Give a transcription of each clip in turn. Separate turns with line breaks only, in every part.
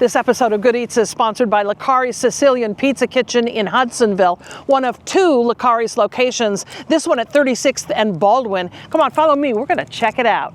This episode of Good Eats is sponsored by Licari's Sicilian Pizza Kitchen in Hudsonville, one of two Licari's locations, this one at 36th and Baldwin. Come on, follow me. We're going to check it out.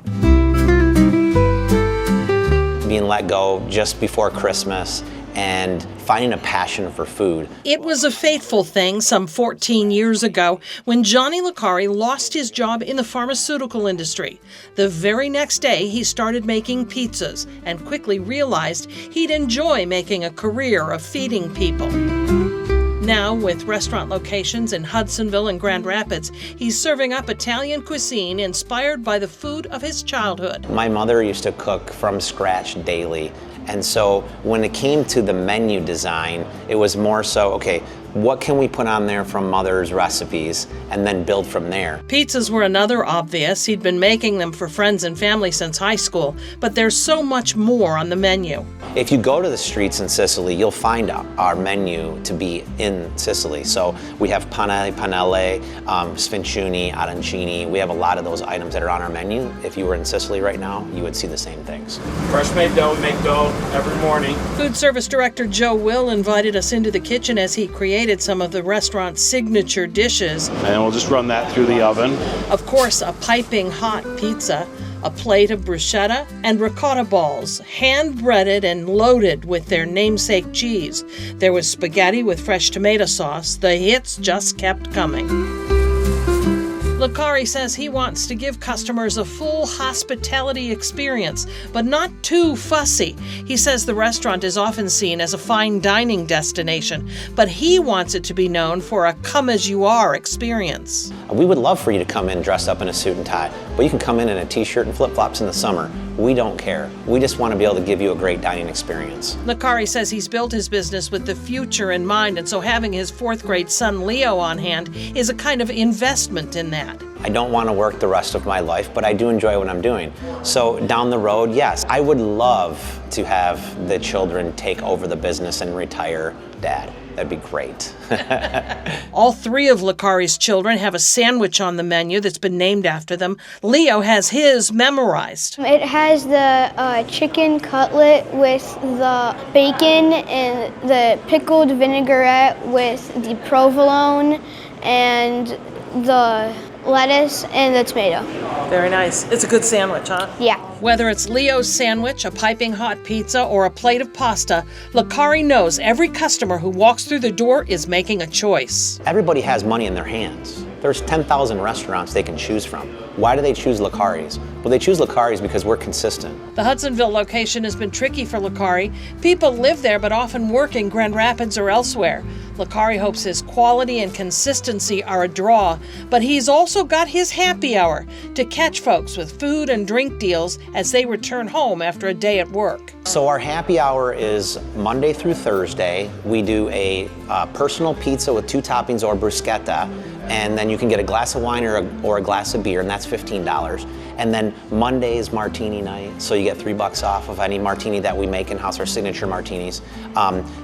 Being let go just before Christmas and finding a passion for food.
It was a fateful thing some 14 years ago when Johnny Licari lost his job in the pharmaceutical industry. The very next day, he started making pizzas and quickly realized he'd enjoy making a career of feeding people. Now, with restaurant locations in Hudsonville and Grand Rapids, he's serving up Italian cuisine inspired by the food of his childhood.
My mother used to cook from scratch daily. And so when it came to the menu design, it was more so, okay, what can we put on there from mother's recipes and then build from there?
Pizzas were another obvious. He'd been making them for friends and family since high school, but there's so much more on the menu.
If you go to the streets in Sicily, you'll find our menu to be in Sicily. So we have pane, panelle, sfinciuni, arancini. We have a lot of those items that are on our menu. If you were in Sicily right now, you would see the same things.
Fresh made dough, we make dough every morning.
Food service director Joe Will invited us into the kitchen as he created some of the restaurant's signature dishes.
And we'll just run that through the oven.
Of course, a piping hot pizza, a plate of bruschetta, and ricotta balls, hand-breaded and loaded with their namesake cheese. There was spaghetti with fresh tomato sauce. The hits just kept coming. Licari says he wants to give customers a full hospitality experience, but not too fussy. He says the restaurant is often seen as a fine dining destination, but he wants it to be known for a come-as-you-are experience.
We would love for you to come in dressed up in a suit and tie, but you can come in a t-shirt and flip-flops in the summer. We don't care. We just want to be able to give you a great dining experience.
Licari says he's built his business with the future in mind, and so having his fourth grade son Leo on hand is a kind of investment in that.
I don't want to work the rest of my life, but I do enjoy what I'm doing. So down the road, yes, I would love to have the children take over the business and retire Dad. That'd be great.
All three of Licari's children have a sandwich on the menu that's been named after them. Leo has his memorized.
It has the chicken cutlet with the bacon and the pickled vinaigrette with the provolone and the lettuce and the tomato.
Very nice. It's a good sandwich, huh?
Yeah.
Whether it's Leo's sandwich, a piping hot pizza, or a plate of pasta, Licari knows every customer who walks through the door is making a choice.
Everybody has money in their hands. There's 10,000 restaurants they can choose from. Why do they choose Licari's? Well, they choose Licari's because we're consistent.
The Hudsonville location has been tricky for Licari. People live there but often work in Grand Rapids or elsewhere. Licari hopes his quality and consistency are a draw, but he's also got his happy hour to catch folks with food and drink deals as they return home after a day at work.
So our happy hour is Monday through Thursday. We do a personal pizza with 2 toppings or bruschetta, and then you can get a glass of wine or a glass of beer, and that's $15. And then Monday is martini night, so you get $3 off of any martini that we make in-house, our signature martinis.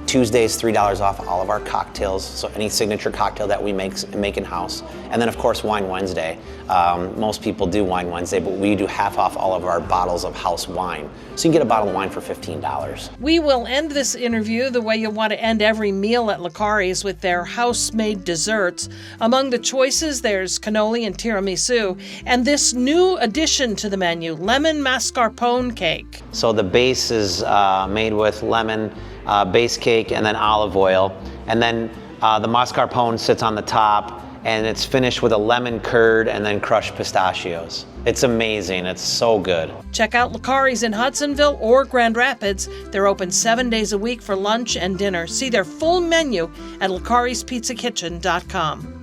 Tuesdays, $3 off all of our cocktails, so any signature cocktail that we make in-house. And then of course Wine Wednesday. Most people do Wine Wednesday, but we do half off all of our bottles of house wine. So you can get a bottle of wine for $15.
We will end this interview the way you want to end every meal at Licari's, with their house-made desserts. Among the choices, there's cannoli and tiramisu, and this new addition to the menu, lemon mascarpone cake.
So the base is made with lemon base cake and then olive oil, and then the mascarpone sits on the top, and it's finished with a lemon curd and then crushed pistachios. It's amazing. It's so good.
Check out Licari's in Hudsonville or Grand Rapids. They're open 7 days a week for lunch and dinner. See their full menu at licarispizzacitchen.com.